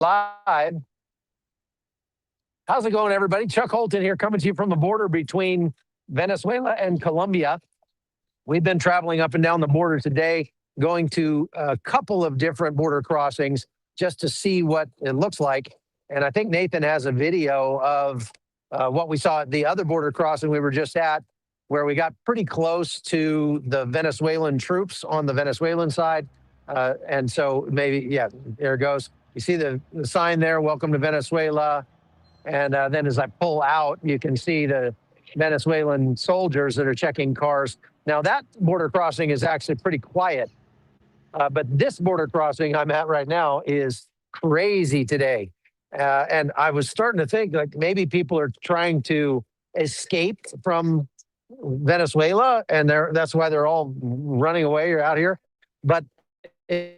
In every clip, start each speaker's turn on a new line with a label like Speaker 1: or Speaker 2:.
Speaker 1: Live. How's it going, everybody? Chuck Holton here, coming to you from the border between Venezuela and Colombia. We've been traveling up and down the border today, going to a couple of different border crossings just to see what it looks like. And I think Nathan has a video of what we saw at the other border crossing we were just at, where we got pretty close to the Venezuelan troops on the Venezuelan side. And so maybe, yeah, there it goes. You see the sign there, welcome to Venezuela. And then as I pull out, you can see the Venezuelan soldiers that are checking cars. Now that border crossing is actually pretty quiet. But this border crossing I'm at right now is crazy today. And I was starting to think like maybe people are trying to escape from Venezuela, and that's why they're all running away or out here. But if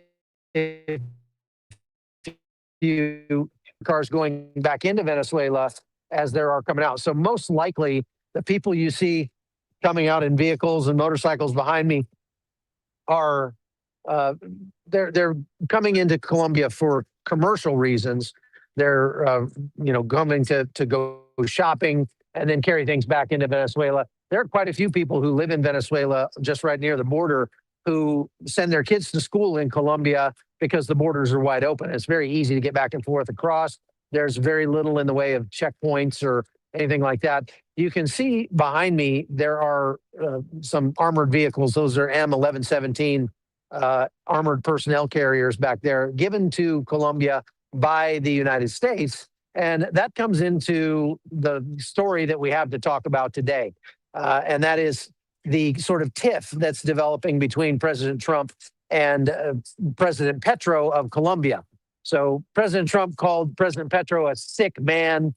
Speaker 1: you cars going back into Venezuela as there are coming out. So most likely the people you see coming out in vehicles and motorcycles behind me are they're coming into Colombia for commercial reasons. They're coming to go shopping and then carry things back into Venezuela. There are quite a few people who live in Venezuela just right near the border who send their kids to school in Colombia because the borders are wide open. It's very easy to get back and forth across. There's very little in the way of checkpoints or anything like that. You can see behind me, there are some armored vehicles. Those are M1117 armored personnel carriers back there given to Colombia by the United States. And that comes into the story that we have to talk about today. And that is the sort of tiff that's developing between President Trump and President Petro of Colombia. So President Trump called President Petro a sick man,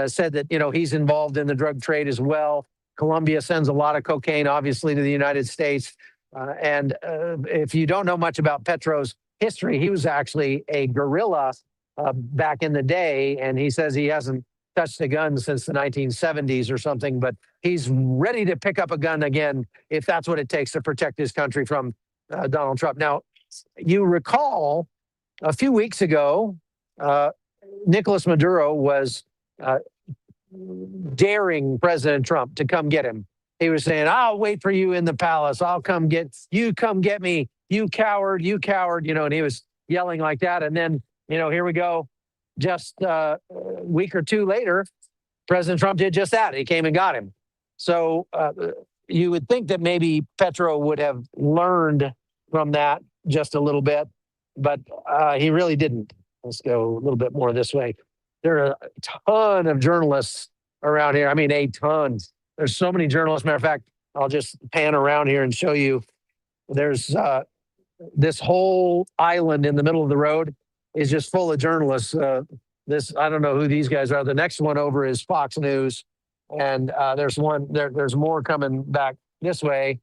Speaker 1: said that, he's involved in the drug trade as well. Colombia sends a lot of cocaine, obviously, to the United States. And if you don't know much about Petro's history, he was actually a guerrilla back in the day. And he says he hasn't touched a gun since the 1970s or something, but he's ready to pick up a gun again if that's what it takes to protect his country from Donald Trump. Now, you recall a few weeks ago, Nicolas Maduro was daring President Trump to come get him. He was saying, I'll wait for you in the palace. I'll come get you. Come get me. You coward, and he was yelling like that. And then, here we go. Just a week or two later, President Trump did just that. He came and got him. So you would think that maybe Petro would have learned from that just a little bit, but he really didn't. Let's go a little bit more this way. There are a ton of journalists around here. I mean, a ton. There's so many journalists. Matter of fact, I'll just pan around here and show you. There's this whole island in the middle of the road is just full of journalists. I don't know who these guys are. The next one over is Fox News. And there's more coming back this way.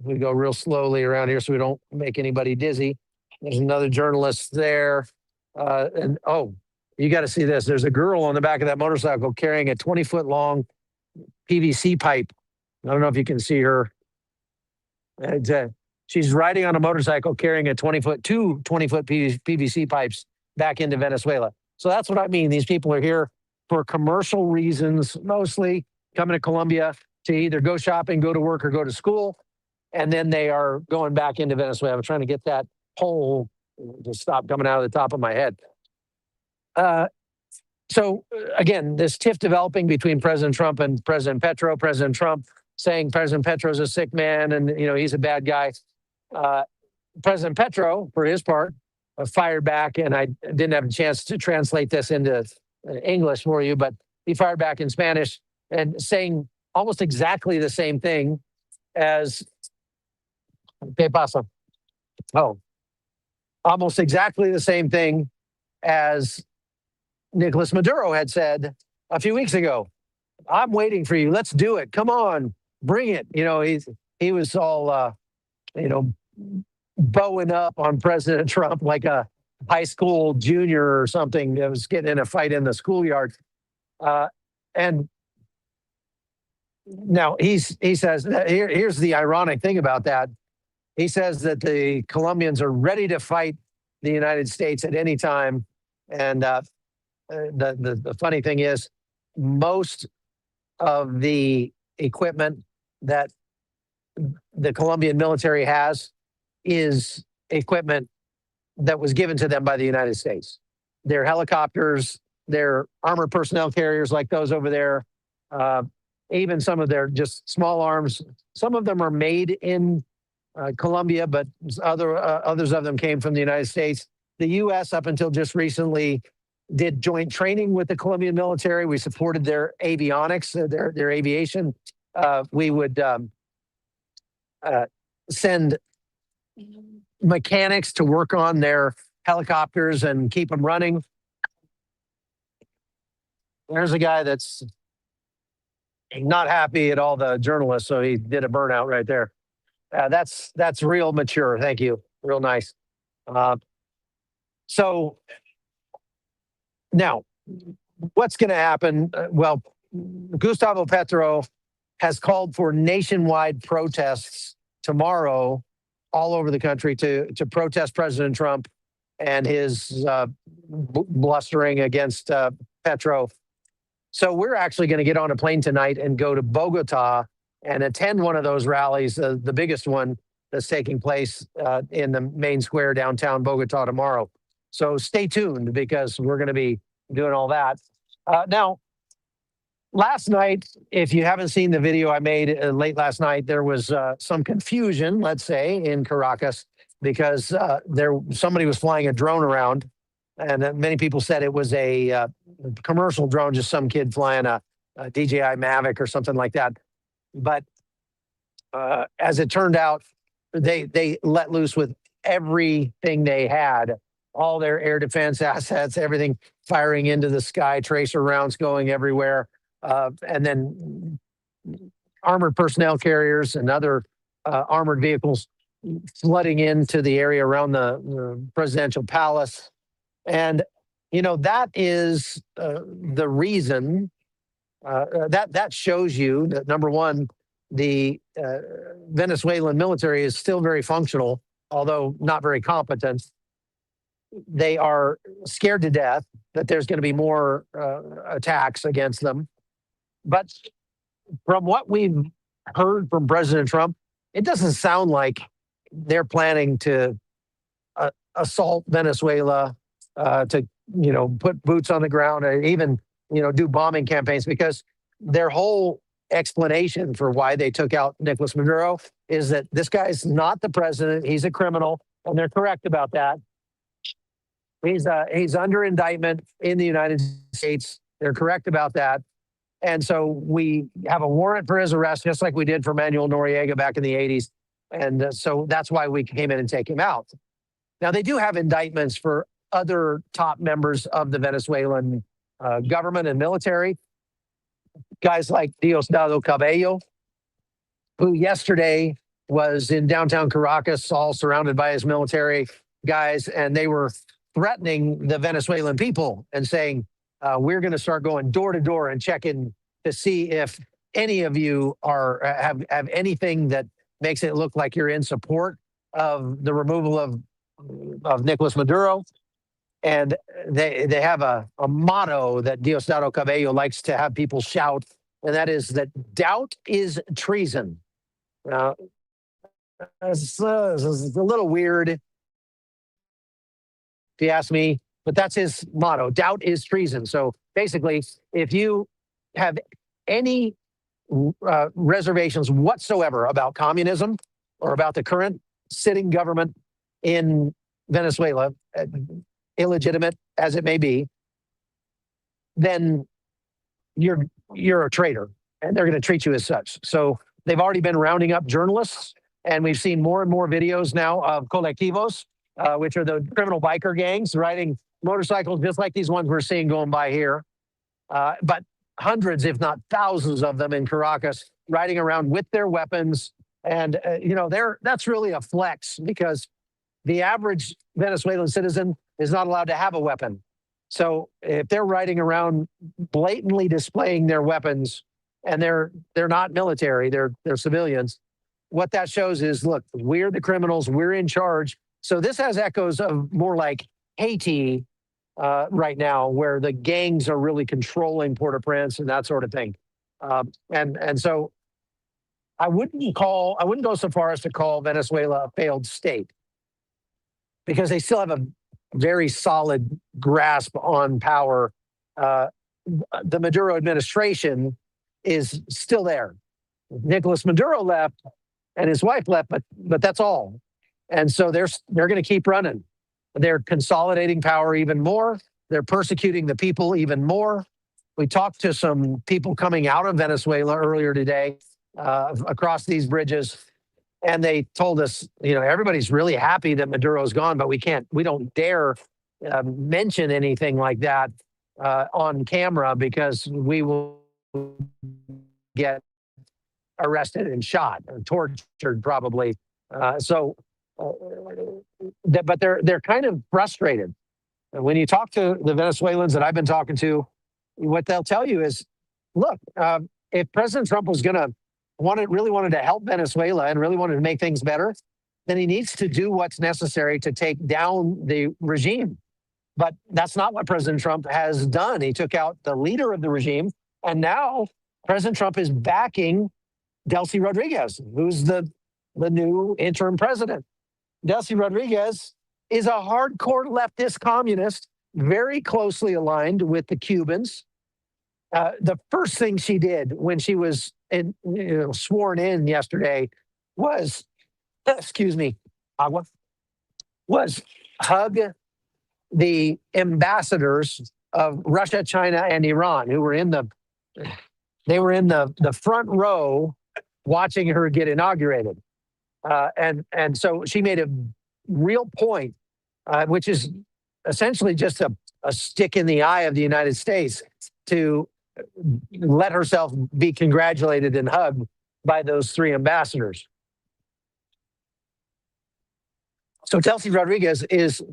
Speaker 1: We go real slowly around here so we don't make anybody dizzy. There's another journalist there. And you got to see this. There's a girl on the back of that motorcycle carrying a 20-foot long PVC pipe. I don't know if you can see her. She's riding on a motorcycle carrying a 20-foot PVC pipes back into Venezuela. So that's what I mean. These people are here for commercial reasons, mostly coming to Colombia to either go shopping, go to work, or go to school. And then they are going back into Venezuela. I'm trying to get that pole to stop coming out of the top of my head. So again, this tiff developing between President Trump and President Petro. President Trump saying President Petro is a sick man and he's a bad guy. President Petro, for his part, fired back, and I didn't have a chance to translate this into English for you, but he fired back in Spanish and saying almost exactly the same thing as ¿Qué pasa? Almost exactly the same thing as Nicolas Maduro had said a few weeks ago. I'm waiting for you. Let's do it. Come on, bring it. He was all bowing up on President Trump like a high school junior or something that was getting in a fight in the schoolyard. And now he says, here's the ironic thing about that. He says that the Colombians are ready to fight the United States at any time And the funny thing is, most of the equipment that the Colombian military has is equipment that was given to them by the United States. Their helicopters, their armored personnel carriers like those over there, even some of their just small arms. Some of them are made in Colombia, but others of them came from the United States. The U.S. up until just recently did joint training with the Colombian military. We supported their avionics, their aviation. We would send mechanics to work on their helicopters and keep them running. There's a guy that's not happy at all the journalists, so he did a burnout right there. That's real mature. Thank you. Real nice. So now, what's going to happen? Well, Gustavo Petro has called for nationwide protests tomorrow all over the country to protest President Trump and his blustering against Petro. So we're actually going to get on a plane tonight and go to Bogotá and attend one of those rallies, the biggest one that's taking place in the main square downtown Bogotá tomorrow. So stay tuned, because we're going to be doing all that. Now, last night, if you haven't seen the video I made late last night, there was some confusion, let's say, in Caracas, because somebody was flying a drone around, and many people said it was a commercial drone, just some kid flying a DJI Mavic or something like that. But as it turned out, they let loose with everything they had, all their air defense assets, everything firing into the sky, tracer rounds going everywhere, and then armored personnel carriers and other armored vehicles flooding into the area around the presidential palace. And, that is the reason that shows you that, number one, the Venezuelan military is still very functional, although not very competent. They are scared to death that there's going to be more attacks against them. But from what we've heard from President Trump, it doesn't sound like they're planning to assault Venezuela, to put boots on the ground, or even do bombing campaigns, because their whole explanation for why they took out Nicolas Maduro is that this guy's not the president; he's a criminal, and they're correct about that. He's under indictment in the United States. They're correct about that. And so we have a warrant for his arrest, just like we did for Manuel Noriega back in the 80s. And so that's why we came in and take him out. Now, they do have indictments for other top members of the Venezuelan government and military. Guys like Diosdado Cabello, who yesterday was in downtown Caracas, all surrounded by his military guys, and they were threatening the Venezuelan people and saying, we're going to start going door to door and checking to see if any of you have anything that makes it look like you're in support of the removal of Nicolas Maduro. And they have a motto that Diosdado Cabello likes to have people shout, and that is that doubt is treason. Now, it's a little weird, if you ask me, but that's his motto. Doubt is treason. So basically, if you have any reservations whatsoever about communism or about the current sitting government in Venezuela, illegitimate as it may be, then you're a traitor, and they're going to treat you as such. So they've already been rounding up journalists, and we've seen more and more videos now of colectivos, which are the criminal biker gangs riding motorcycles just like these ones we're seeing going by here. But hundreds, if not thousands of them in Caracas riding around with their weapons. And, that's really a flex, because the average Venezuelan citizen is not allowed to have a weapon. So if they're riding around blatantly displaying their weapons, and they're not military, they're civilians, what that shows is, look, we're the criminals, we're in charge. So this has echoes of more like Haiti right now, where the gangs are really controlling Port-au-Prince and that sort of thing. And so I wouldn't go so far as to call Venezuela a failed state, because they still have a very solid grasp on power. The Maduro administration is still there. Nicolas Maduro left and his wife left, but that's all. And so they're going to keep running. They're consolidating power even more. They're persecuting the people even more. We talked to some people coming out of Venezuela earlier today across these bridges, and they told us, everybody's really happy that Maduro's gone, but we don't dare mention anything like that on camera, because we will get arrested and shot or tortured probably. But they're kind of frustrated. And when you talk to the Venezuelans that I've been talking to, what they'll tell you is, look, if President Trump was going to really wanted to help Venezuela and really wanted to make things better, then he needs to do what's necessary to take down the regime. But that's not what President Trump has done. He took out the leader of the regime, and now President Trump is backing Delsy Rodríguez, who's the new interim president. Delsy Rodríguez is a hardcore leftist communist, very closely aligned with the Cubans. The first thing she did when she was sworn in yesterday was, was hug the ambassadors of Russia, China, and Iran, who were in the front row watching her get inaugurated. And so she made a real point, which is essentially just a stick in the eye of the United States, to let herself be congratulated and hugged by those three ambassadors. So Delsy Rodríguez is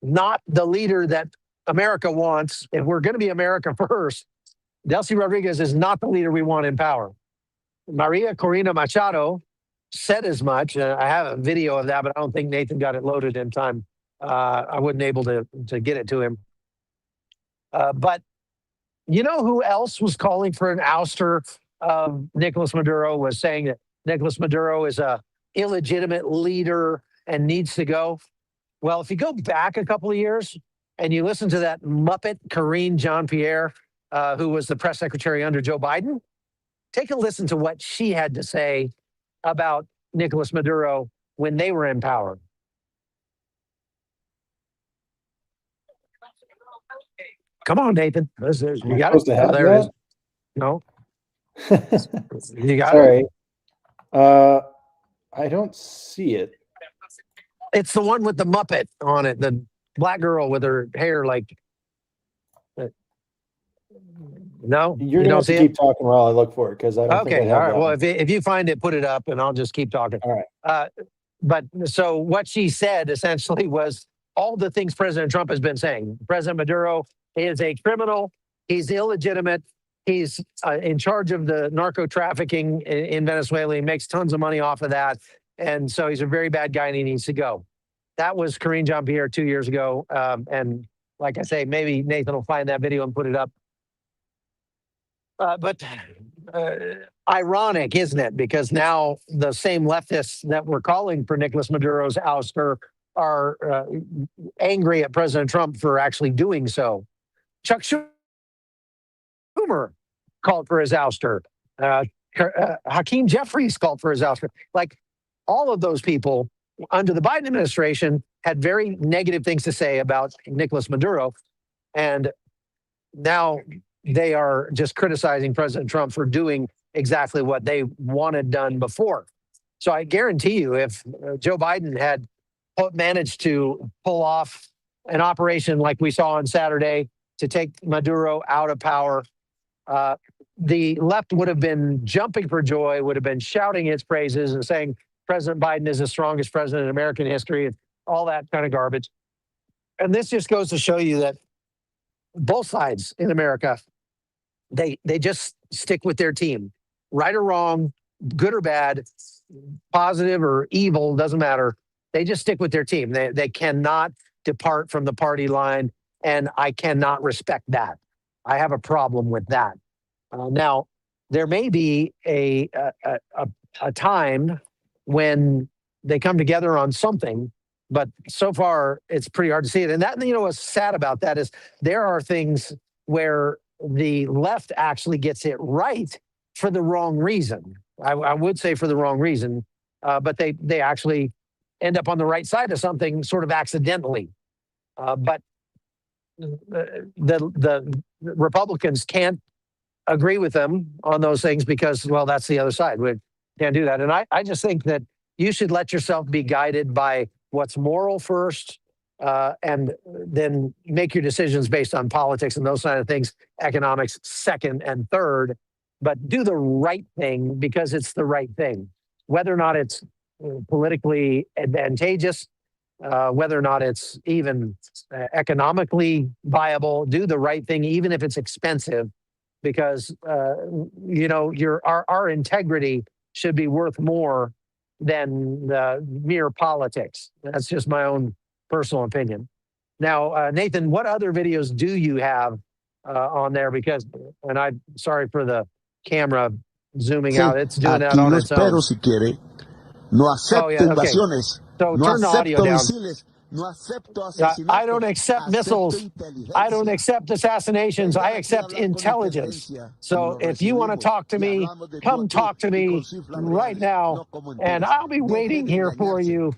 Speaker 1: not the leader that America wants. If we're going to be America first, Delsy Rodríguez is not the leader we want in power. Maria Corina Machado said as much. I have a video of that, but I don't think Nathan got it loaded in time. I wasn't able to get it to him. But you know who else was calling for an ouster of Nicolas Maduro, was saying that Nicolas Maduro is a illegitimate leader and needs to go? Well, if you go back a couple of years and you listen to that Muppet, Karine Jean-Pierre, who was the press secretary under Joe Biden, take a listen to what she had to say about Nicolas Maduro when they were in power. Come on, Nathan. You got it? Oh, there it is. No. You got it?
Speaker 2: Sorry. I don't see it.
Speaker 1: It's the one with the Muppet on it, the black girl with her hair like... No,
Speaker 2: you don't see keep talking while I look for it, because I don't think I have.
Speaker 1: All right. Well, if you find it, put it up, and I'll just keep talking.
Speaker 2: All right.
Speaker 1: But so what she said essentially was all the things President Trump has been saying. President Maduro is a criminal. He's illegitimate. He's in charge of the narco trafficking in Venezuela. He makes tons of money off of that, and so he's a very bad guy, and he needs to go. That was Karine Jean-Pierre 2 years ago, and like I say, maybe Nathan will find that video and put it up. But ironic, isn't it? Because now the same leftists that were calling for Nicolas Maduro's ouster are angry at President Trump for actually doing so. Chuck Schumer called for his ouster. Hakeem Jeffries called for his ouster. Like, all of those people under the Biden administration had very negative things to say about Nicolas Maduro. And now they are just criticizing President Trump for doing exactly what they wanted done before. So I guarantee you, if Joe Biden had managed to pull off an operation like we saw on Saturday to take Maduro out of power, the left would have been jumping for joy, would have been shouting its praises and saying President Biden is the strongest president in American history, and all that kind of garbage. And this just goes to show you that both sides in America, they just stick with their team, right or wrong, good or bad, positive or evil, doesn't matter. They just stick with their team. They cannot depart from the party line and I cannot respect that. I have a problem with that. Now, there may be a time when they come together on something, but so far it's pretty hard to see it. And that, what's sad about that is there are things where the left actually gets it right for the wrong reason. I would say for the wrong reason, but they actually end up on the right side of something sort of accidentally. But the Republicans can't agree with them on those things because, well, that's the other side. We can't do that. And I just think that you should let yourself be guided by what's moral first, and then make your decisions based on politics and those kind of things, economics second and third, but do the right thing because it's the right thing. Whether or not it's politically advantageous, whether or not it's even economically viable, do the right thing, even if it's expensive, because our integrity should be worth more than mere politics. That's just my own personal opinion. Now, Nathan, what other videos do you have on there? Because, and I'm sorry for the camera zooming out, it's doing that on its own.
Speaker 3: Si quiere. No acepto invasiones.
Speaker 1: So
Speaker 3: no
Speaker 1: turn the audio down.
Speaker 3: Misiles, no
Speaker 1: I don't accept missiles. I don't accept assassinations. I accept intelligence. So if you want to talk to me, come talk to me right now, and I'll be waiting here for you.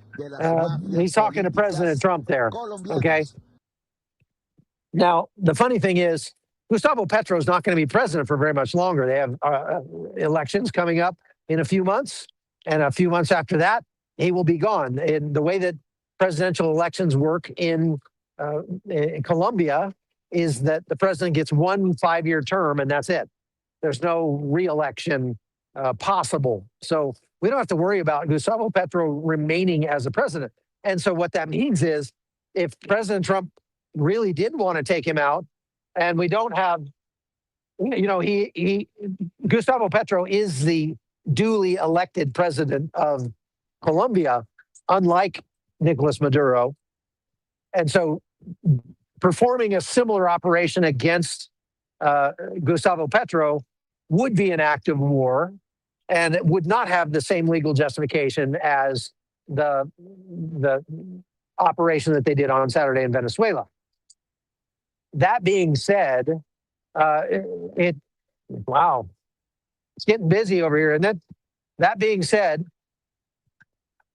Speaker 1: He's talking to President Trump there, okay? Now, the funny thing is, Gustavo Petro is not going to be president for very much longer. They have elections coming up in a few months, and a few months after that, he will be gone. And the way that presidential elections work in Colombia is that the president gets 1 5-year term, and that's it. There's no re-election possible. So we don't have to worry about Gustavo Petro remaining as a president. And so what that means is if President Trump really did want to take him out, and we don't have, Gustavo Petro is the duly elected president of Colombia, unlike Nicolas Maduro. And so performing a similar operation against Gustavo Petro would be an act of war, and it would not have the same legal justification as the operation that they did on Saturday in Venezuela. That being said, wow, it's getting busy over here. And that being said,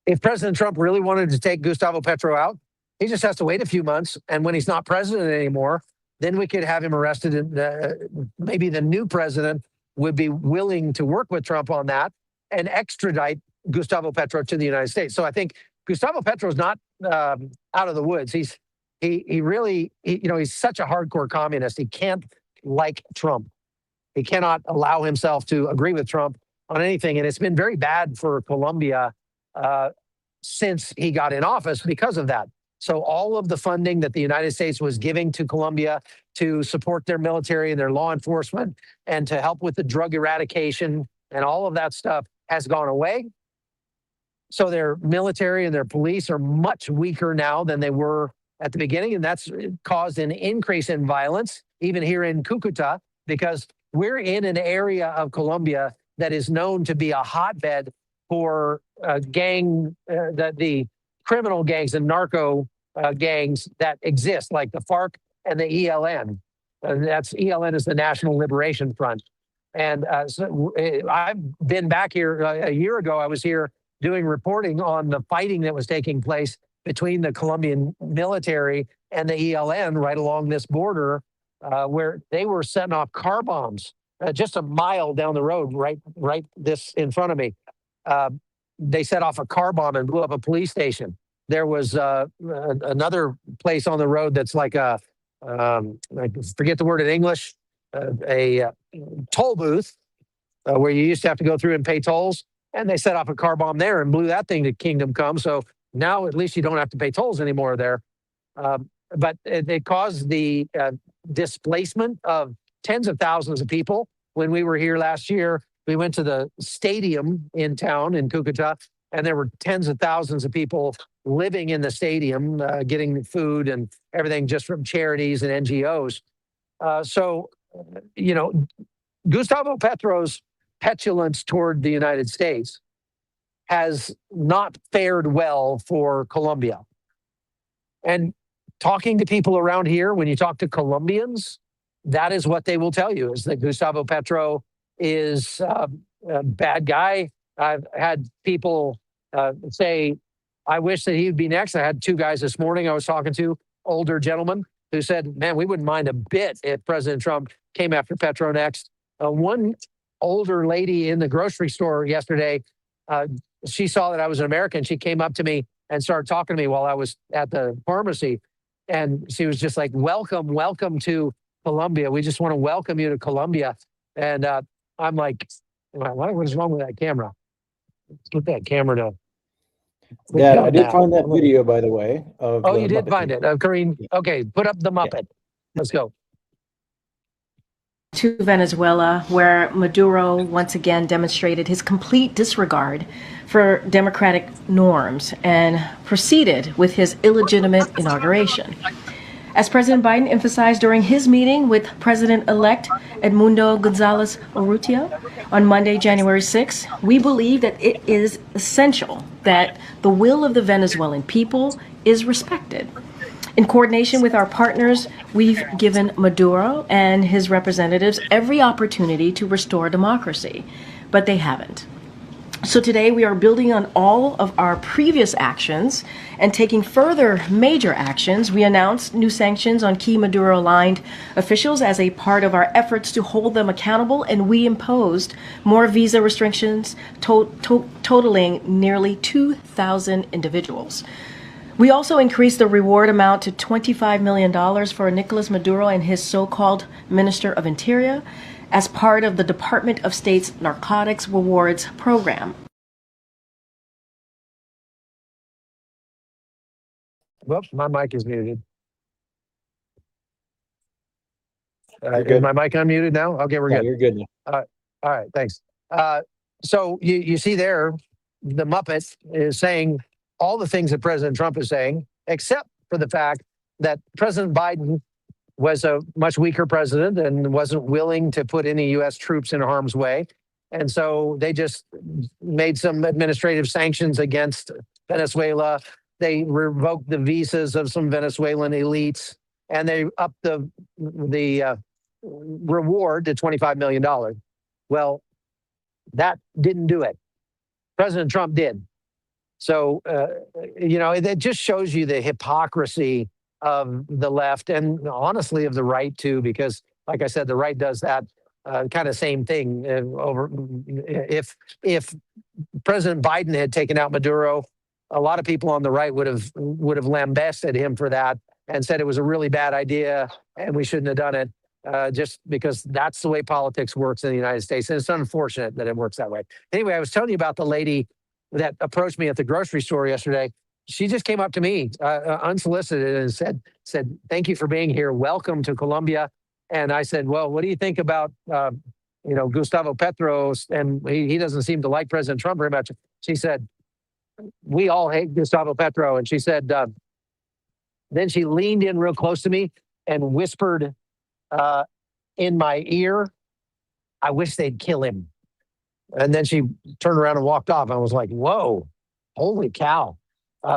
Speaker 1: if President Trump really wanted to take Gustavo Petro out, he just has to wait a few months. And when he's not president anymore, then we could have him arrested. And maybe the new president would be willing to work with Trump on that and extradite Gustavo Petro to the United States. So I think Gustavo Petro is not out of the woods. He's such a hardcore communist. He can't like Trump. He cannot allow himself to agree with Trump on anything. And it's been very bad for Colombia since he got in office because of that. So all of the funding that the United States was giving to Colombia to support their military and their law enforcement and to help with the drug eradication and all of that stuff has gone away. So their military and their police are much weaker now than they were at the beginning. And that's caused an increase in violence, even here in Cucuta, because we're in an area of Colombia that is known to be a hotbed for the criminal gangs and narco gangs that exist, like the FARC and the ELN. And that's ELN is the National Liberation Front. And so I've been back here a year ago. I was here doing reporting on the fighting that was taking place between the Colombian military and the ELN right along this border, where they were setting off car bombs just a mile down the road, right this in front of me. They set off a car bomb and blew up a police station. There was another place on the road that's like I forget the word in English, a toll booth where you used to have to go through and pay tolls. And they set off a car bomb there and blew that thing to kingdom come. So now at least you don't have to pay tolls anymore there. But it caused the displacement of tens of thousands of people. When we were here last year, we went to the stadium in town in Cucuta, and there were tens of thousands of people living in the stadium, getting food and everything just from charities and NGOs. So, you know, Gustavo Petro's petulance toward the United States has not fared well for Colombia. And talking to people around here, when you talk to Colombians, that is what they will tell you, is that Gustavo Petro is a bad guy. I've had people say, I wish that he would be next. I had two guys this morning I was talking to, older gentlemen, who said, man, we wouldn't mind a bit if President Trump came after Petro next. One older lady in the grocery store yesterday, she saw that I was an American. She came up to me and started talking to me while I was at the pharmacy. And she was just like, welcome to Colombia. We just want to welcome you to Colombia. And I'm like, what is wrong with that camera? Let's get that camera to.
Speaker 2: Dad, I did find that video, by the way.
Speaker 1: Oh, you did find it. Kareem, okay, put up the Muppet. Yeah. Let's go.
Speaker 4: To Venezuela, where Maduro once again demonstrated his complete disregard for democratic norms and proceeded with his illegitimate inauguration. As President Biden emphasized during his meeting with President-elect Edmundo González Urrutia on Monday, January 6, we believe that it is essential that the will of the Venezuelan people is respected. In coordination with our partners, we've given Maduro and his representatives every opportunity to restore democracy, but they haven't. So today we are building on all of our previous actions and taking further major actions. We announced new sanctions on key Maduro-aligned officials as a part of our efforts to hold them accountable, and we imposed more visa restrictions totaling nearly 2,000 individuals. We also increased the reward amount to $25 million for Nicolas Maduro and his so-called Minister of Interior as part of the Department of State's Narcotics Rewards Program.
Speaker 1: Whoops, my mic is muted. Is my mic unmuted now? Okay, we're good.
Speaker 2: You're good now.
Speaker 1: All right, thanks. So you see there, the Muppet is saying all the things that President Trump is saying, except for the fact that President Biden was a much weaker president and wasn't willing to put any U.S. troops in harm's way. And so they just made some administrative sanctions against Venezuela. They revoked the visas of some Venezuelan elites, and they upped the reward to $25 million. Well, that didn't do it. President Trump did. So, you know, it just shows you the hypocrisy of the left and honestly of the right too, because like I said, the right does that kind of same thing. If President Biden had taken out Maduro, a lot of people on the right would have lambasted him for that and said it was a really bad idea and we shouldn't have done it, just because that's the way politics works in the United States. And it's unfortunate that it works that way. Anyway, I was telling you about the lady that approached me at the grocery store yesterday. She just came up to me unsolicited and said, thank you for being here. Welcome to Colombia. And I said, well, what do you think about, Gustavo Petro? And he doesn't seem to like President Trump very much. She said, we all hate Gustavo Petro. And she said, then she leaned in real close to me and whispered in my ear, I wish they'd kill him. And then she turned around and walked off. I was like, whoa, holy cow.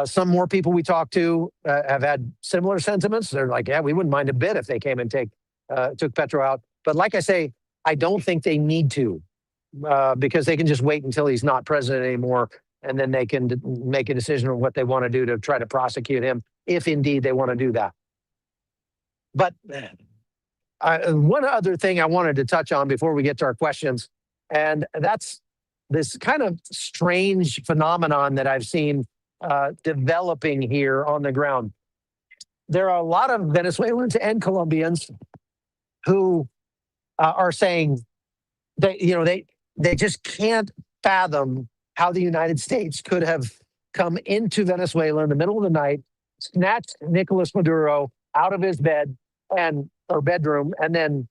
Speaker 1: Some more people we talked to have had similar sentiments. They're like, yeah, we wouldn't mind a bit if they came and took Petro out. But like I say, I don't think they need to, because they can just wait until he's not president anymore. And then they can make a decision on what they want to do to try to prosecute him, if indeed they want to do that. But one other thing I wanted to touch on before we get to our questions, and that's this kind of strange phenomenon that I've seen developing here on the ground. There are a lot of Venezuelans and Colombians who are saying that, they just can't fathom how the United States could have come into Venezuela in the middle of the night, snatched Nicolas Maduro out of his bed or bedroom, and then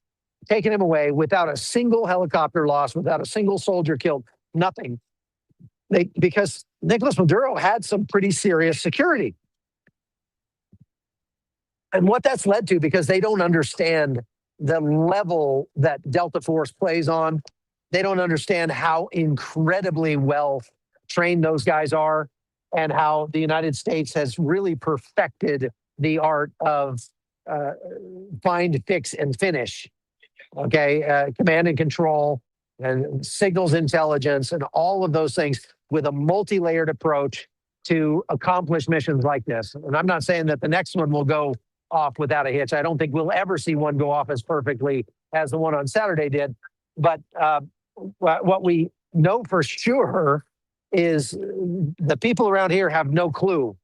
Speaker 1: taken him away without a single helicopter loss, without a single soldier killed, nothing. Because Nicolas Maduro had some pretty serious security. And what that's led to, because they don't understand the level that Delta Force plays on, they don't understand how incredibly well trained those guys are and how the United States has really perfected the art of find, fix, and finish. Okay, command and control and signals intelligence and all of those things with a multi-layered approach to accomplish missions like this. And I'm not saying that the next one will go off without a hitch. I don't think we'll ever see one go off as perfectly as the one on Saturday did. But what we know for sure is the people around here have no clue.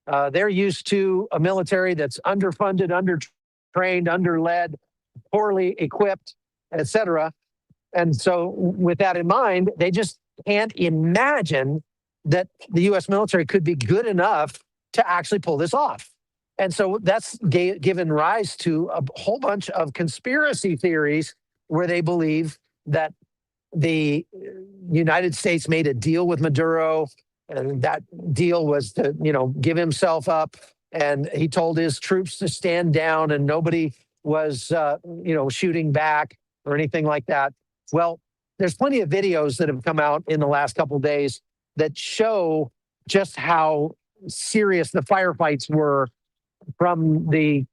Speaker 1: They're used to a military that's underfunded, undertrained, underled, poorly equipped, etc. And so with that in mind, they just can't imagine that the U.S. military could be good enough to actually pull this off. And so that's given rise to a whole bunch of conspiracy theories where they believe that the United States made a deal with Maduro, and that deal was to, give himself up. And he told his troops to stand down, and nobody was, shooting back or anything like that. Well, there's plenty of videos that have come out in the last couple of days that show just how serious the firefights were from the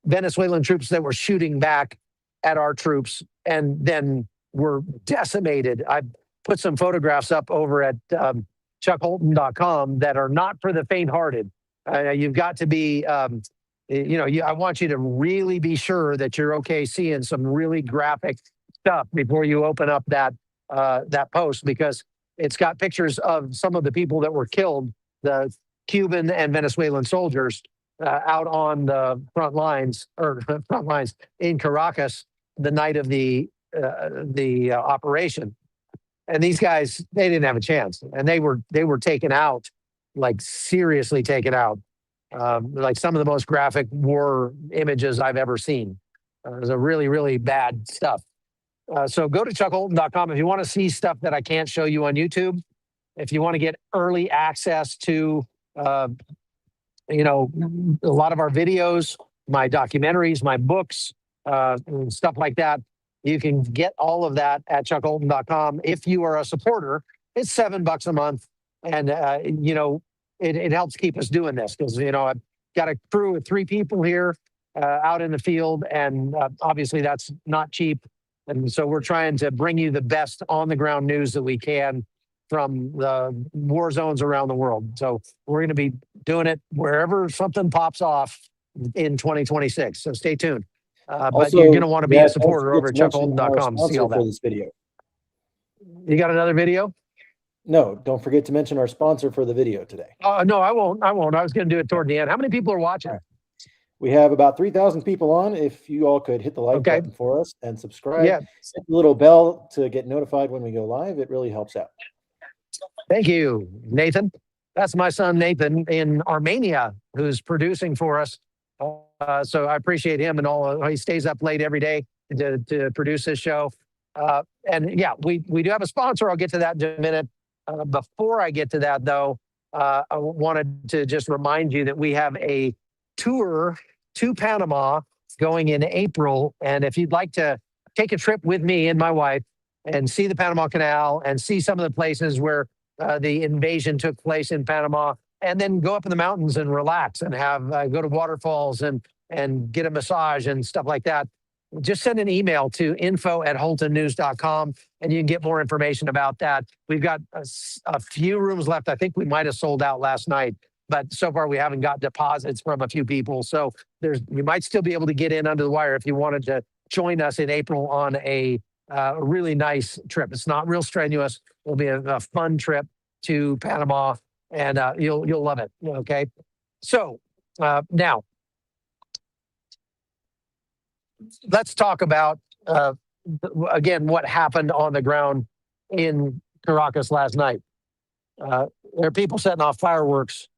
Speaker 1: Venezuelan troops that were shooting back at our troops and then were decimated. I put some photographs up over at chuckholton.com that are not for the faint-hearted. You've got to be, I want you to really be sure that you're okay seeing some really graphic stuff before you open up that post, because it's got pictures of some of the people that were killed, the Cuban and Venezuelan soldiers out on the front lines in Caracas the night of the operation. And these guys, they didn't have a chance, and they were taken out, like seriously taken out, like some of the most graphic war images I've ever seen. It was a really, really bad stuff. So go to chuckholton.com if you want to see stuff that I can't show you on YouTube. If you want to get early access to, a lot of our videos, my documentaries, my books, and stuff like that, you can get all of that at chuckholton.com. If you are a supporter, it's $7 a month. And, it helps keep us doing this because, I've got a crew of 3 people here out in the field, and obviously that's not cheap. And so we're trying to bring you the best on the ground news that we can from the war zones around the world. So we're going to be doing it wherever something pops off in 2026. So stay tuned. But you're going to want to be a supporter over at chuckholton.com to see all that.
Speaker 2: For this video.
Speaker 1: You got another video?
Speaker 2: No, don't forget to mention our sponsor for the video today.
Speaker 1: No, I won't. I was going to do it toward the end. How many people are watching?
Speaker 2: We have about 3,000 people on. If you all could hit the like button for us and subscribe, hit the little bell to get notified when we go live. It really helps out.
Speaker 1: Thank you, Nathan. That's my son, Nathan, in Armenia, who's producing for us. So I appreciate him and all. He stays up late every day to produce this show. And yeah, we do have a sponsor. I'll get to that in a minute. Before I get to that, though, I wanted to just remind you that we have a tour to Panama going in April. And if you'd like to take a trip with me and my wife and see the Panama Canal and see some of the places where the invasion took place in Panama, and then go up in the mountains and relax and have go to waterfalls and get a massage and stuff like that, just send an email to info@holtonnews.com and you can get more information about that. We've got a few rooms left. I think we might have sold out last night, but so far we haven't got deposits from a few people. So you might still be able to get in under the wire if you wanted to join us in April on a really nice trip. It's not real strenuous. It'll be a fun trip to Panama, and you'll love it. Okay, so now let's talk about again what happened on the ground in Caracas last night. There are people setting off fireworks,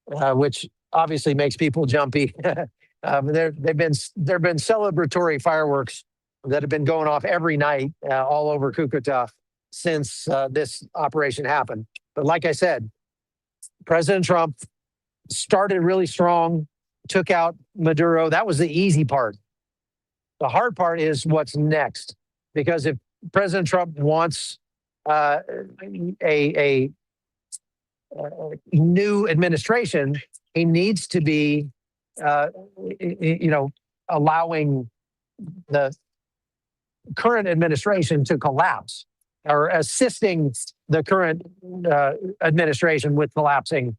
Speaker 1: which obviously makes people jumpy. There've been celebratory fireworks that have been going off every night all over Cucuta since this operation happened. But like I said, President Trump started really strong, took out Maduro. That was the easy part. The hard part is what's next. Because if President Trump wants a new administration, he needs to be, allowing the current administration to collapse or assisting the current administration with collapsing.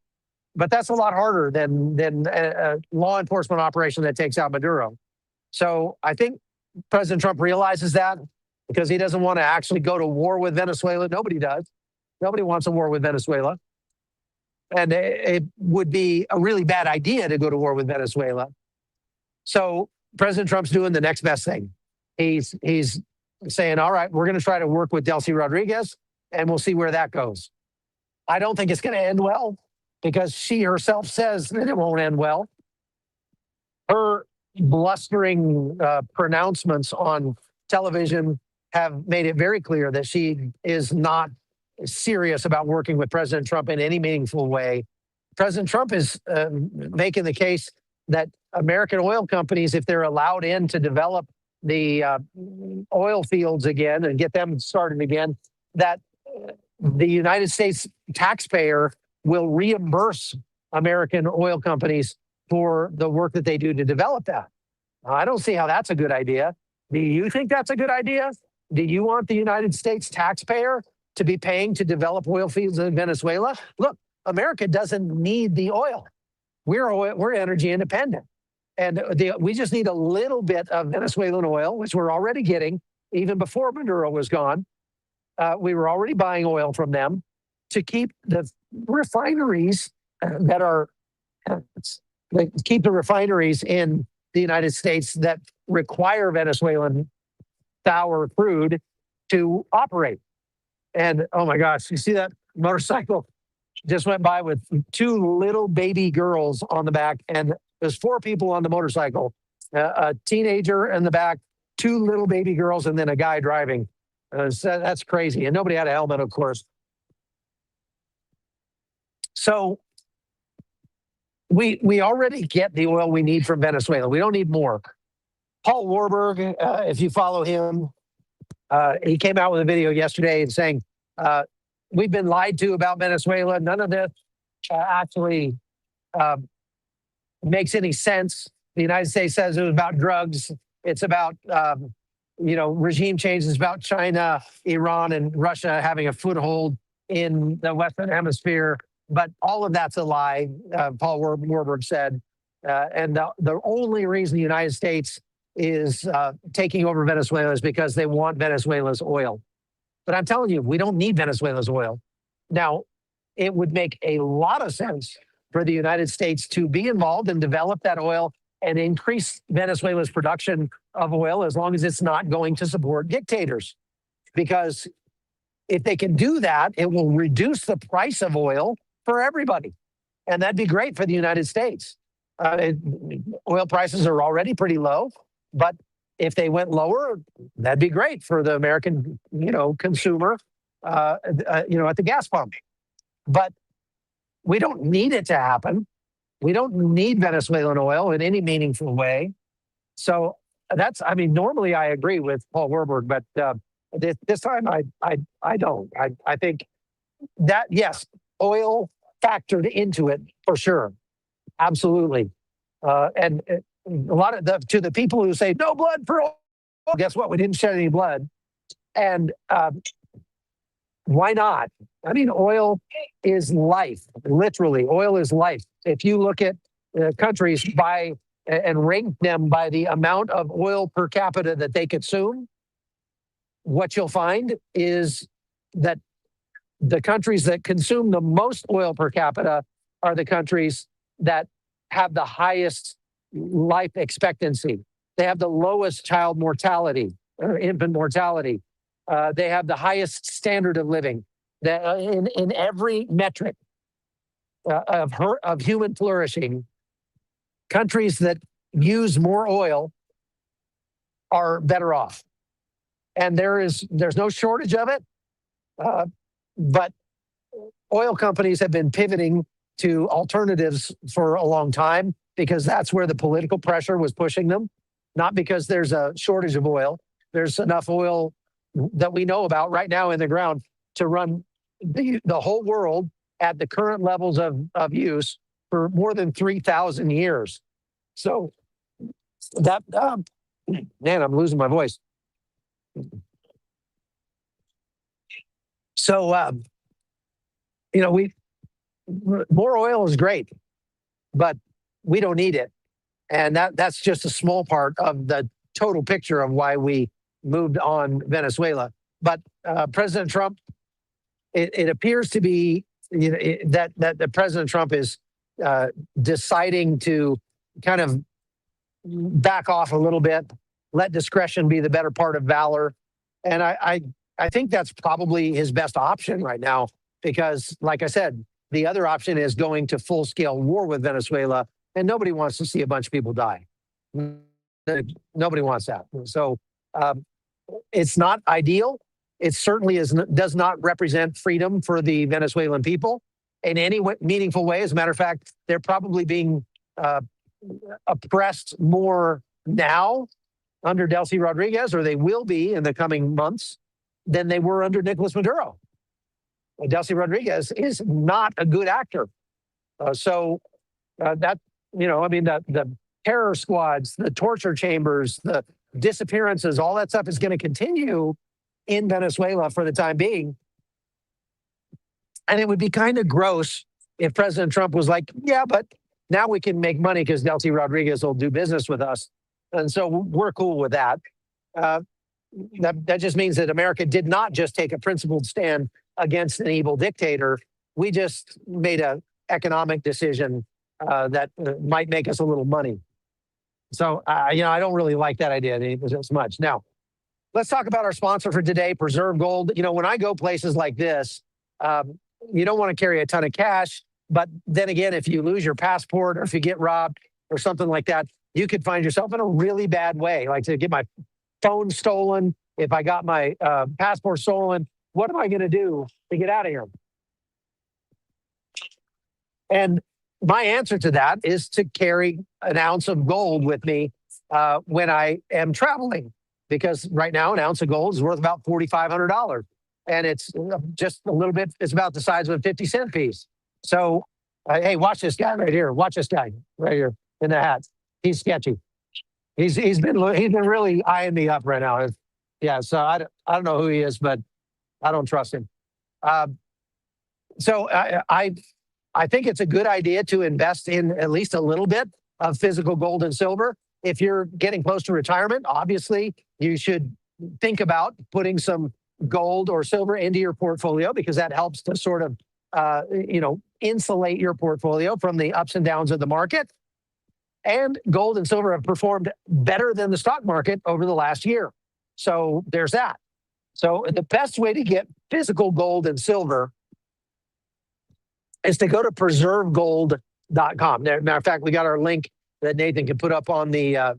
Speaker 1: But that's a lot harder than a law enforcement operation that takes out Maduro. So I think President Trump realizes that because he doesn't want to actually go to war with Venezuela. Nobody does. Nobody wants a war with Venezuela. And it would be a really bad idea to go to war with Venezuela. So President Trump's doing the next best thing. He's saying, all right, we're going to try to work with Delsy Rodríguez, and we'll see where that goes. I don't think it's going to end well because she herself says that it won't end well. Her blustering pronouncements on television have made it very clear that she is not serious about working with President Trump in any meaningful way. President Trump is making the case that American oil companies, if they're allowed in to develop the oil fields again and get them started again, that the United States taxpayer will reimburse American oil companies for the work that they do to develop that. I don't see how that's a good idea. Do you think that's a good idea? Do you want the United States taxpayer to be paying to develop oil fields in Venezuela? Look, America doesn't need the oil. We're energy independent. And we just need a little bit of Venezuelan oil, which we're already getting, even before Maduro was gone. We were already buying oil from them to keep the refineries keep the refineries in the United States that require Venezuelan sour crude to operate. And oh my gosh, you see that motorcycle just went by with two little baby girls on the back, and there's four people on the motorcycle, a teenager in the back, two little baby girls, and then a guy driving. So that's crazy. And nobody had a helmet, of course. So we already get the oil we need from Venezuela. We don't need more. Paul Warburg, if you follow him, he came out with a video yesterday and saying, we've been lied to about Venezuela. None of this actually makes any sense. The United States says it was about drugs. It's about, regime change. It's about China, Iran, and Russia having a foothold in the Western Hemisphere. But all of that's a lie, Paul Warburg said. And the only reason the United States is taking over Venezuela is because they want Venezuela's oil. But I'm telling you, we don't need Venezuela's oil. Now, it would make a lot of sense for the United States to be involved and develop that oil and increase Venezuela's production of oil as long as it's not going to support dictators. Because if they can do that, it will reduce the price of oil for everybody. And that'd be great for the United States. Oil prices are already pretty low, but if they went lower, that'd be great for the American, consumer, at the gas pump. But we don't need it to happen. We don't need Venezuelan oil in any meaningful way. So normally I agree with Paul Warburg, but this time I don't. I think that, yes, oil factored into it for sure. Absolutely. And a lot of to the people who say no blood for oil, guess what? We didn't shed any blood. And why not? I mean, oil is life. Literally, oil is life. If you look at countries and rank them by the amount of oil per capita that they consume, what you'll find is that the countries that consume the most oil per capita are the countries that have the highest life expectancy. They have the lowest child mortality or infant mortality. They have the highest standard of living. In every metric of human flourishing, countries that use more oil are better off. And there's no shortage of it. But oil companies have been pivoting to alternatives for a long time because that's where the political pressure was pushing them, not because there's a shortage of oil. There's enough oil that we know about right now in the ground to run the whole world at the current levels of use for more than 3,000 years. So that, man, I'm losing my voice. So, you know, more oil is great, but we don't need it. And that's just a small part of the total picture of why we moved on Venezuela. But President Trump, it appears to be that President Trump is deciding to kind of back off a little bit, let discretion be the better part of valor. And I think that's probably his best option right now, because like I said, the other option is going to full-scale war with Venezuela, and nobody wants to see a bunch of people die. Nobody wants that. So it's not ideal. It certainly does not represent freedom for the Venezuelan people in any meaningful way. As a matter of fact, they're probably being oppressed more now under Delsy Rodríguez, or they will be in the coming months, than they were under Nicolas Maduro. Delsy Rodríguez is not a good actor. That, you know, I mean, the terror squads, the torture chambers, the disappearances, all that stuff is going to continue in Venezuela for the time being. And it would be kind of gross if President Trump was like, yeah, but now we can make money because Delsy Rodríguez will do business with us. And so we're cool with that. That just means that America did not just take a principled stand against an evil dictator. We just made an economic decision that might make us a little money. So, you know, I don't really like that idea as much. Now, let's talk about our sponsor for today, Preserve Gold. You know, when I go places like this, you don't want to carry a ton of cash. But then again, if you lose your passport or if you get robbed or something like that, you could find yourself in a really bad way. Like to get my phone stolen, if I got my passport stolen, what am I going to do to get out of here? And my answer to that is to carry an ounce of gold with me when I am traveling, because right now an ounce of gold is worth about $4,500, and it's just a little bit. It's about the size of a 50-cent piece. So, hey, watch this guy right here. Watch this guy right here in the hat. He's sketchy. He's been really eyeing me up right now. Yeah, so I don't know who he is, but I don't trust him. So I think it's a good idea to invest in at least a little bit of physical gold and silver. If you're getting close to retirement, obviously you should think about putting some gold or silver into your portfolio, because that helps to sort of insulate your portfolio from the ups and downs of the market. And gold and silver have performed better than the stock market over the last year. So there's that. So the best way to get physical gold and silver is to go to preservegold.com. Matter of fact, we got our link that Nathan can put up on the,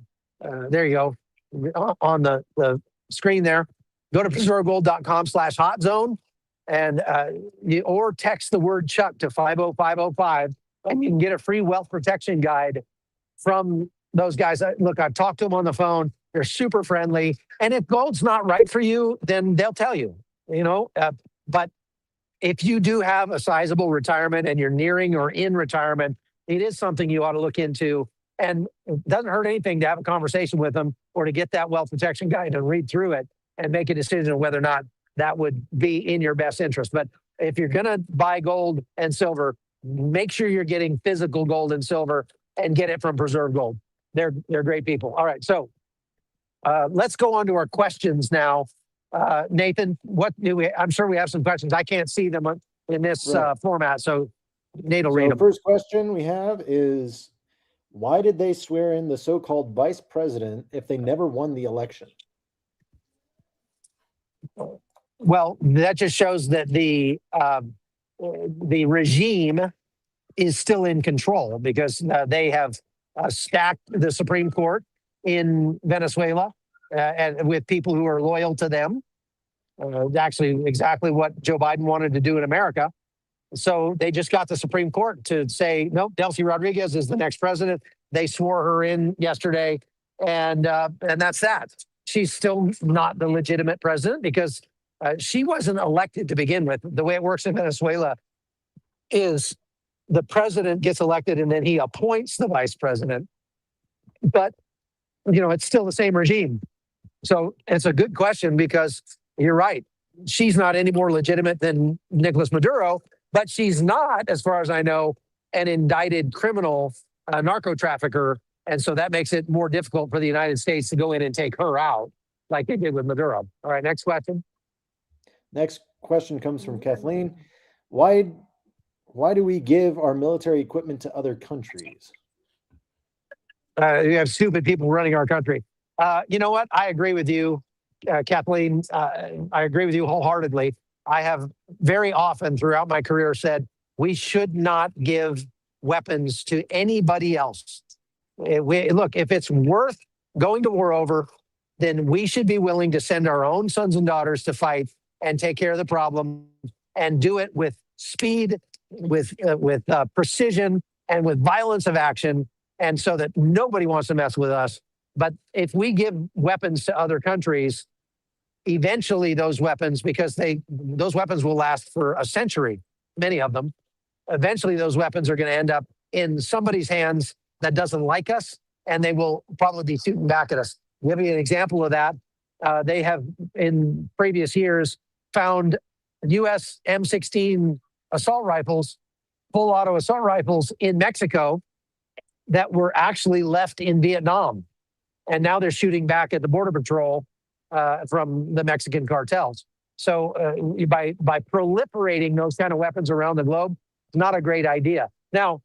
Speaker 1: there you go, on the screen there. Go to preservegold.com/hotzone and or text the word Chuck to 50505, and you can get a free wealth protection guide from those guys. Look, I've talked to them on the phone. They're super friendly. And if gold's not right for you, then they'll tell you, but if you do have a sizable retirement and you're nearing or in retirement, it is something you ought to look into. And it doesn't hurt anything to have a conversation with them or to get that wealth protection guide and read through it and make a decision on whether or not that would be in your best interest. But if you're going to buy gold and silver, make sure you're getting physical gold and silver and get it from Preserve Gold. They're great people. All right, so let's go on to our questions now. Nathan, what do we? I'm sure we have some questions. I can't see them in this format, so Nate will read them.
Speaker 2: The first question we have is, why did they swear in the so-called vice president if they never won the election?
Speaker 1: Well, that just shows that the regime is still in control, because they have stacked the Supreme Court in Venezuela and with people who are loyal to them. Actually, exactly what Joe Biden wanted to do in America. So they just got the Supreme Court to say, nope, Delsy Rodríguez is the next president. They swore her in yesterday, and that's that. She's still not the legitimate president because she wasn't elected to begin with. The way it works in Venezuela is the president gets elected and then he appoints the vice president. But, it's still the same regime. So it's a good question because you're right. She's not any more legitimate than Nicolas Maduro, but she's not, as far as I know, an indicted criminal, narco trafficker. And so that makes it more difficult for the United States to go in and take her out like they did with Maduro. All right, next question.
Speaker 2: Next question comes from Kathleen. Why do we give our military equipment to other countries?
Speaker 1: You have stupid people running our country. You know what? I agree with you, Kathleen. I agree with you wholeheartedly. I have very often throughout my career said we should not give weapons to anybody else. Look, if it's worth going to war over, then we should be willing to send our own sons and daughters to fight and take care of the problem and do it with speed, with precision, and with violence of action, and so that nobody wants to mess with us. But if we give weapons to other countries, eventually those weapons, because those weapons will last for a century, many of them, eventually those weapons are going to end up in somebody's hands that doesn't like us, and they will probably be shooting back at us. I'll give you an example of that. They have, in previous years, found U.S. M16 assault rifles, full auto assault rifles in Mexico that were actually left in Vietnam. And now they're shooting back at the Border Patrol from the Mexican cartels. So by proliferating those kind of weapons around the globe, it's not a great idea. Now,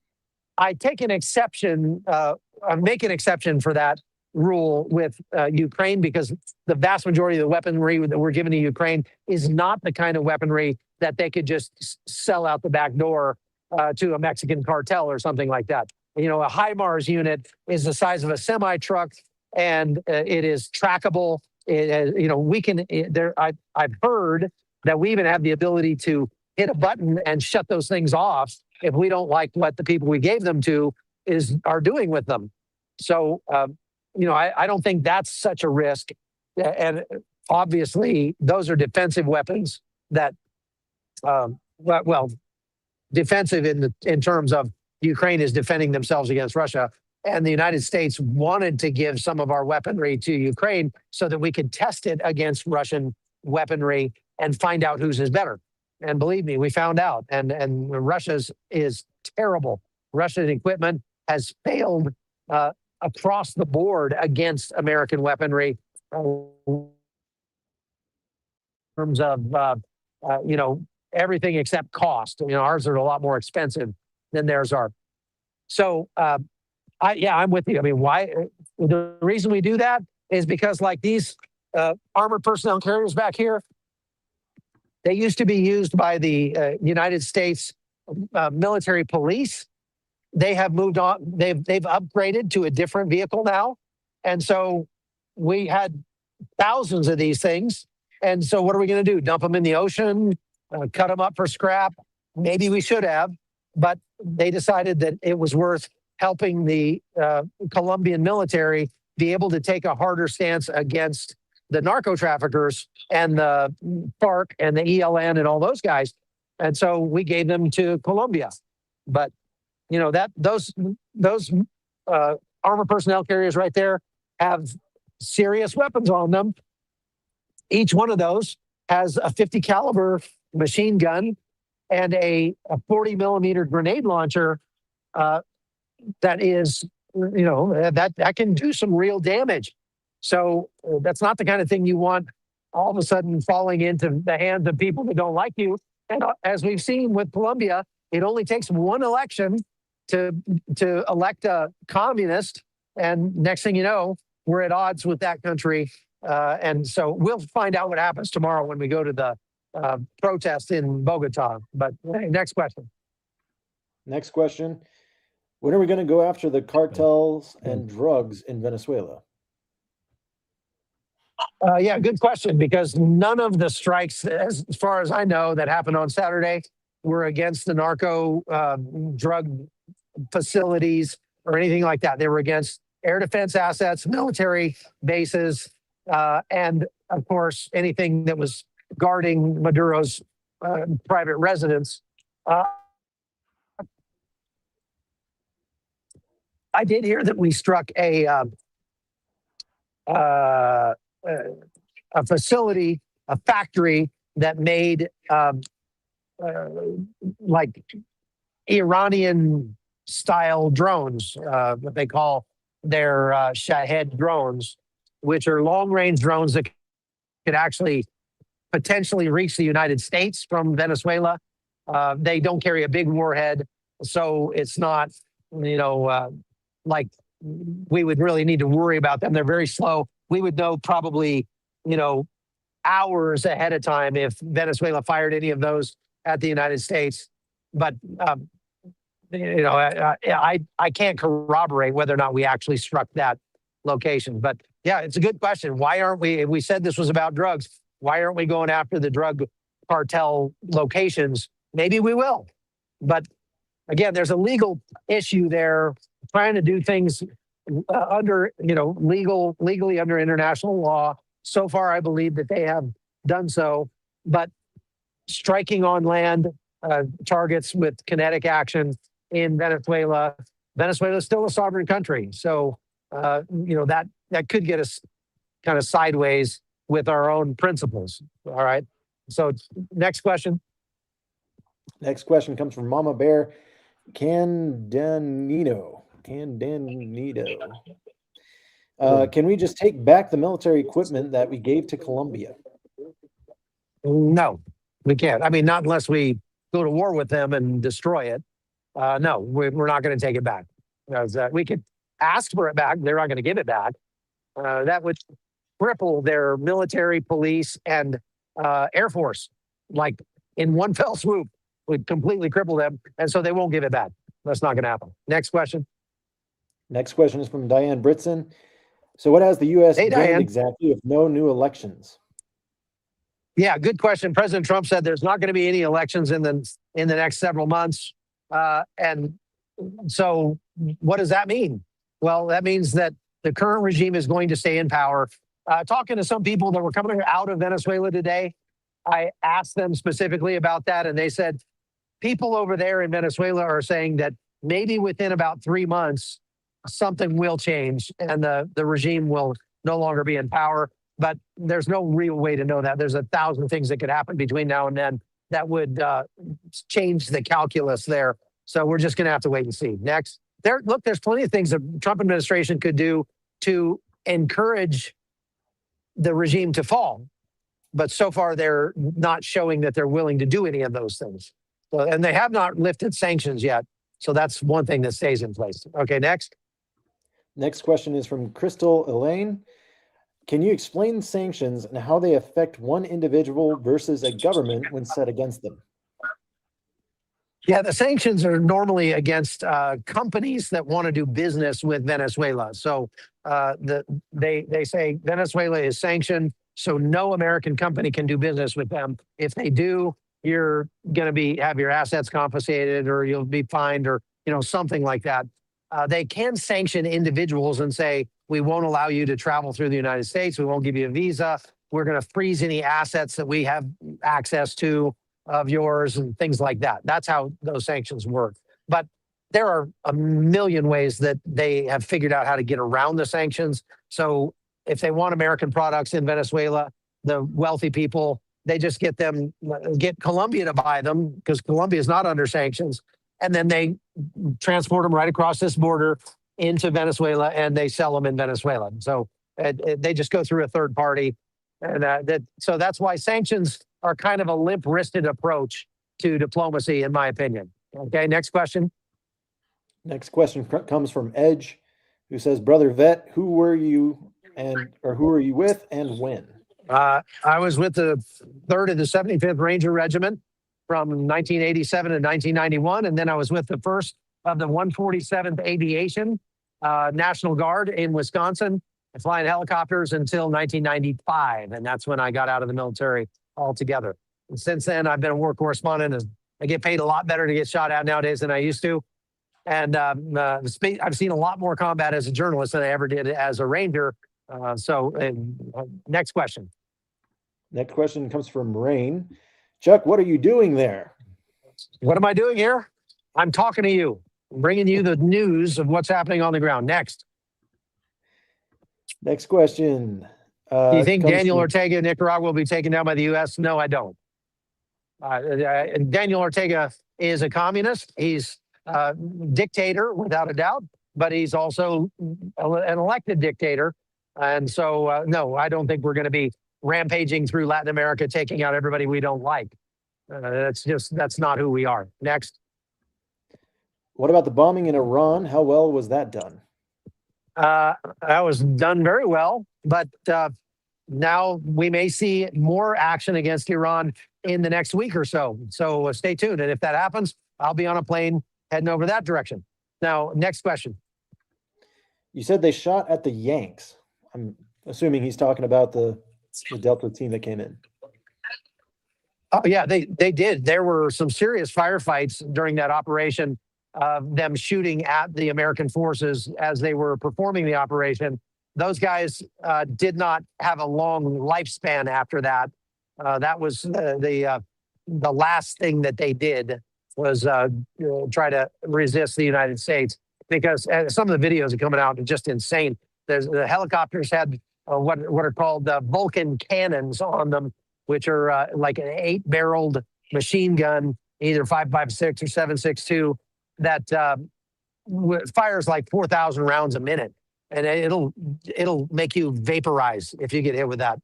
Speaker 1: I take an exception, I make an exception for that rule with Ukraine, because the vast majority of the weaponry that we're giving to Ukraine is not the kind of weaponry that they could just sell out the back door to a Mexican cartel or something like that. A HIMARS unit is the size of a semi-truck, and it is trackable. I've heard that we even have the ability to hit a button and shut those things off if we don't like what the people we gave them to are doing with them. So, I don't think that's such a risk. And obviously, those are defensive weapons that, defensive in terms of Ukraine is defending themselves against Russia. And the United States wanted to give some of our weaponry to Ukraine so that we could test it against Russian weaponry and find out whose is better. And believe me, we found out. And Russia's is terrible. Russian equipment has failed across the board against American weaponry in terms of, everything except cost. Ours are a lot more expensive than theirs are. So, I'm with you. I mean, why? The reason we do that is because, like these armored personnel carriers back here, they used to be used by the United States military police. They have moved on. They've upgraded to a different vehicle now, and so we had thousands of these things. And so, what are we going to do? Dump them in the ocean? Cut them up for scrap? Maybe we should have, but they decided that it was worth helping the Colombian military be able to take a harder stance against the narco traffickers and the FARC and the ELN and all those guys. And so we gave them to Colombia. But, those armored personnel carriers right there have serious weapons on them. Each one of those has a 50 caliber machine gun and a 40 millimeter grenade launcher that is, that can do some real damage. So that's not the kind of thing you want all of a sudden falling into the hands of people that don't like you. And as we've seen with Colombia, it only takes one election to elect a communist. And next thing you know, we're at odds with that country. And so we'll find out what happens tomorrow when we go to the protest in Bogotá. But hey, next question.
Speaker 2: Next question. When are we going to go after the cartels and drugs in Venezuela?
Speaker 1: Good question, because none of the strikes, as far as I know, that happened on Saturday were against the narco drug facilities or anything like that. They were against air defense assets, military bases, and of course, anything that was guarding Maduro's private residence. I did hear that we struck a facility, a factory that made like Iranian style drones, what they call their Shahed drones, which are long range drones that could actually potentially reach the United States from Venezuela. They don't carry a big warhead, so it's not, like we would really need to worry about them. They're very slow. We would know probably, hours ahead of time if Venezuela fired any of those at the United States. But, I can't corroborate whether or not we actually struck that location. But yeah, it's a good question. Why aren't we, if we said this was about drugs, why aren't we going after the drug cartel locations? Maybe we will. But again, there's a legal issue there, trying to do things under, legally under international law. So far, I believe that they have done so, but striking on land targets with kinetic action in Venezuela. Venezuela is still a sovereign country. So, that could get us kind of sideways with our own principles. All right. So next question.
Speaker 2: Next question comes from Mama Bear Candanino. Can we just take back the military equipment that we gave to Colombia?
Speaker 1: No, we can't. I mean, not unless we go to war with them and destroy it. No, we're not going to take it back. We could ask for it back. They're not going to give it back. That would cripple their military, police, and Air Force. Like in one fell swoop, would completely cripple them. And so they won't give it back. That's not going to happen. Next question.
Speaker 2: Next question is from Diane Britson. So what has the U.S. gained exactly if no new elections?
Speaker 1: Yeah, good question. President Trump said there's not going to be any elections in the next several months. And so what does that mean? Well, that means that the current regime is going to stay in power. Talking to some people that were coming out of Venezuela today, I asked them specifically about that, and they said people over there in Venezuela are saying that maybe within about 3 months, something will change and the regime will no longer be in power. But there's no real way to know that. There's 1,000 things that could happen between now and then that would change the calculus there. So we're just going to have to wait and see. Next. There's plenty of things the Trump administration could do to encourage the regime to fall. But so far, they're not showing that they're willing to do any of those things. So, and they have not lifted sanctions yet. So that's one thing that stays in place. Okay, next.
Speaker 2: Next question is from Crystal Elaine. Can you explain sanctions and how they affect one individual versus a government when set against them?
Speaker 1: Yeah, the sanctions are normally against companies that want to do business with Venezuela. So they say Venezuela is sanctioned, so no American company can do business with them. If they do, you're going to have your assets confiscated, or you'll be fined, or something like that. They can sanction individuals and say, we won't allow you to travel through the United States. We won't give you a visa. We're going to freeze any assets that we have access to of yours and things like that. That's how those sanctions work. But there are a million ways that they have figured out how to get around the sanctions. So if they want American products in Venezuela, the wealthy people, they just get Colombia to buy them because Colombia is not under sanctions. And then they transport them right across this border into Venezuela and they sell them in Venezuela. So they just go through a third party. And so that's why sanctions are kind of a limp-wristed approach to diplomacy, in my opinion. Okay, next question.
Speaker 2: Next question comes from Edge, who says, Brother Vet, who were you with and when?
Speaker 1: I was with the 3rd of the 75th Ranger Regiment from 1987 to 1991, and then I was with the 1st of the 147th Aviation National Guard in Wisconsin, flying helicopters until 1995, and that's when I got out of the military altogether. And since then, I've been a war correspondent, I get paid a lot better to get shot at nowadays than I used to. And I've seen a lot more combat as a journalist than I ever did as a ranger. Next question.
Speaker 2: Next question comes from Rain. Chuck, what are you doing there?
Speaker 1: What am I doing here? I'm talking to you, bringing you the news of what's happening on the ground. Next.
Speaker 2: Next question.
Speaker 1: Do you think Daniel Ortega in Nicaragua will be taken down by the U.S.? No, I don't. Daniel Ortega is a communist. He's a dictator, without a doubt, but he's also an elected dictator. And so, no, I don't think we're going to be rampaging through Latin America, taking out everybody we don't like. That's not who we are. Next.
Speaker 2: What about the bombing in Iran? How well was that done?
Speaker 1: That was done very well, but now we may see more action against Iran in the next week or so. So stay tuned. And if that happens, I'll be on a plane heading over that direction. Now, next question.
Speaker 2: You said they shot at the Yanks. I'm assuming he's talking about the Delta team that came in.
Speaker 1: Oh, yeah, they did. There were some serious firefights during that operation, them shooting at the American forces as they were performing the operation. Those guys did not have a long lifespan after that. That was the last thing that they did was try to resist the United States, because some of the videos are coming out are just insane. The helicopters had what are called Vulcan cannons on them, which are like an 8-barreled machine gun, either 5.56 or 7.62, that fires like 4,000 rounds a minute, and it'll make you vaporize if you get hit with that.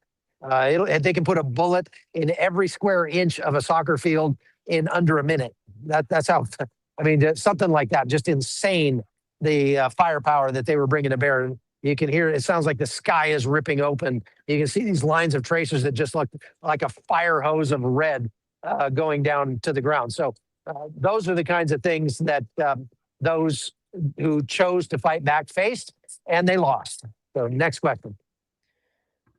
Speaker 1: They can put a bullet in every square inch of a soccer field in under a minute. That's how. I mean, something like that. Just insane. The firepower that they were bringing to bear. You can hear it sounds like the sky is ripping open. You can see these lines of tracers that just look like a fire hose of red going down to the ground. So those are the kinds of things that those who chose to fight back faced, and they lost. So next question.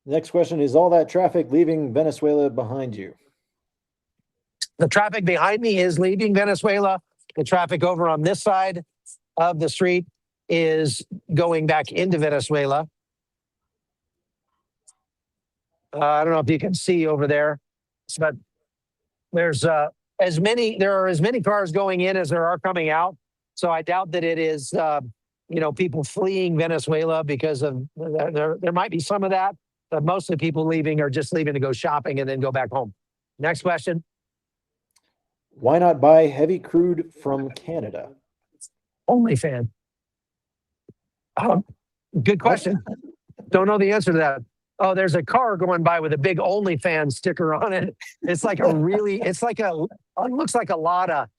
Speaker 2: Next question is all that traffic leaving Venezuela behind you?
Speaker 1: The traffic behind me is leaving Venezuela. The traffic over on this side of the street is going back into Venezuela. I don't know if you can see over there, but there's there are as many cars going in as there are coming out. So I doubt that it is people fleeing Venezuela because of there might be some of that, but most of the people leaving are just leaving to go shopping and then go back home. Next question.
Speaker 2: Why not buy heavy crude from Canada?
Speaker 1: OnlyFans. Good question. Don't know the answer to that. Oh, there's a car going by with a big OnlyFans sticker on it. It's like it looks like a Lada,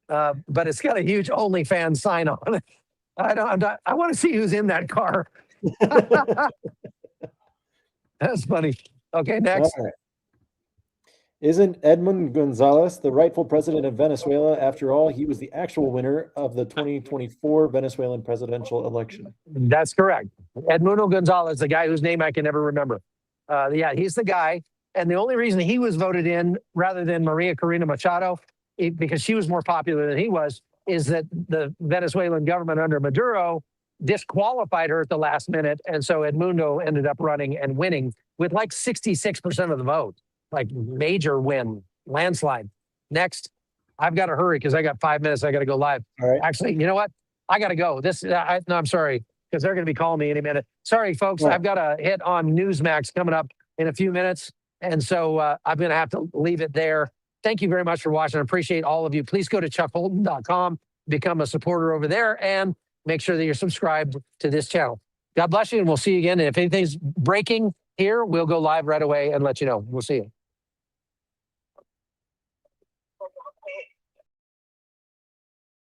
Speaker 1: but it's got a huge OnlyFans sign on it. I want to see who's in that car. That's funny. Okay, next.
Speaker 2: All right. Isn't Edmund Gonzalez the rightful president of Venezuela? After all, he was the actual winner of the 2024 Venezuelan presidential election.
Speaker 1: That's correct. Edmundo Gonzalez, the guy whose name I can never remember. Yeah, he's the guy. And the only reason he was voted in rather than Maria Corina Machado, because she was more popular than he was, is that the Venezuelan government under Maduro disqualified her at the last minute. And so Edmundo ended up running and winning with like 66% of the vote. Like major win, landslide. Next, I've got to hurry because I got 5 minutes. I got to go live.
Speaker 2: All right.
Speaker 1: Actually, you know what? I got to go. I'm sorry because they're going to be calling me any minute. Sorry, folks.
Speaker 2: Yeah.
Speaker 1: I've got a hit on Newsmax coming up in a few minutes. And so I'm going to have to leave it there. Thank you very much for watching. I appreciate all of you. Please go to chuckholton.com, become a supporter over there, and make sure that you're subscribed to this channel. God bless you, and we'll see you again. And if anything's breaking here, we'll go live right away and let you know. We'll see you.